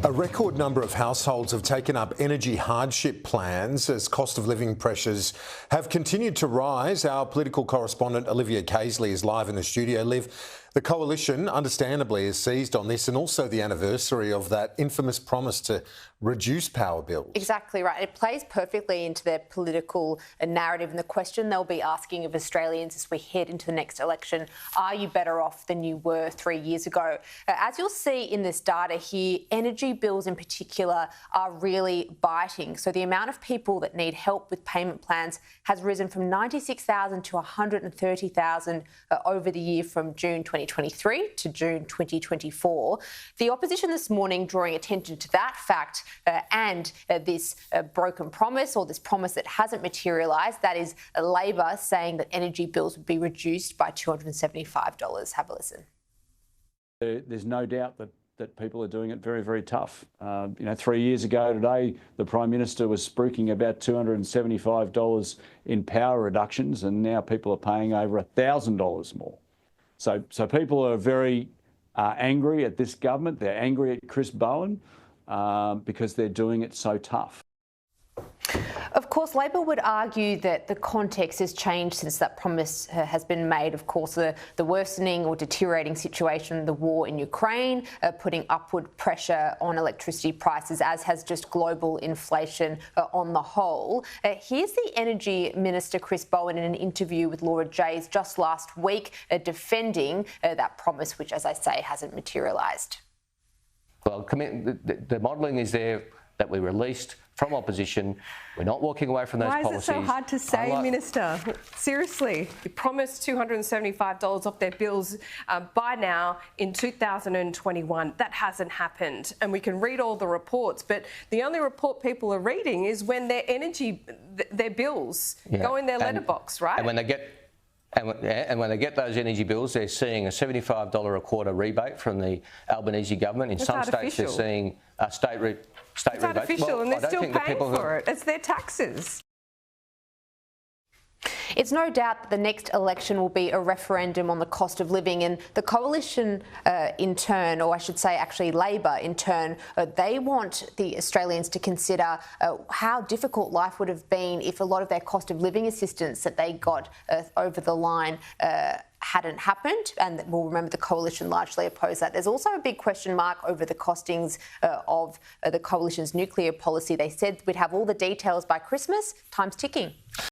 A record number of households have taken up energy hardship plans as cost of living pressures have continued to rise. Our political correspondent Olivia Caisley is live in the studio. Liv, the coalition understandably has seized on this and also the anniversary of that infamous promise to reduce power bills. Exactly right. It plays perfectly into their political narrative, and the question they'll be asking of Australians as we head into the next election: are you better off than you were 3 years ago? As you'll see in this data here, energy bills in particular are really biting. So the amount of people that need help with payment plans has risen from 96,000 to 130,000 over the year from June 2023 to June 2024. The opposition this morning drawing attention to that fact and this broken promise, or this promise that hasn't materialised. That is Labor saying that energy bills would be reduced by $275. Have a listen. There's no doubt that people are doing it very, very tough. 3 years ago today, the Prime Minister was spruiking about $275 in power reductions, and now people are paying over $1,000 more. So people are very angry at this government. They're angry at Chris Bowen because they're doing it so tough. Of course, Labor would argue that the context has changed since that promise has been made. Of course, the worsening or deteriorating situation, the war in Ukraine, putting upward pressure on electricity prices, as has just global inflation on the whole. Here's the Energy Minister, Chris Bowen, in an interview with Laura Jays just last week, defending that promise, which, as I say, hasn't materialised. Well, the modelling is there that we released from opposition. We're not walking away from those policies. Why is it so hard to say, Minister? Seriously. You promised $275 off their bills by now in 2021. That hasn't happened. And we can read all the reports, but the only report people are reading is when their their bills go in their letterbox, right? And when they get those energy bills, they're seeing a $75 a quarter rebate from the Albanese government. In some states, they're seeing state rebates. It's artificial, and they're still paying for it. It's their taxes. It's no doubt that the next election will be a referendum on the cost of living, and the coalition in turn, or I should say actually Labor in turn, they want the Australians to consider how difficult life would have been if a lot of their cost of living assistance that they got over the line hadn't happened, and we'll remember the coalition largely opposed that. There's also a big question mark over the costings of the coalition's nuclear policy. They said we'd have all the details by Christmas. Time's ticking.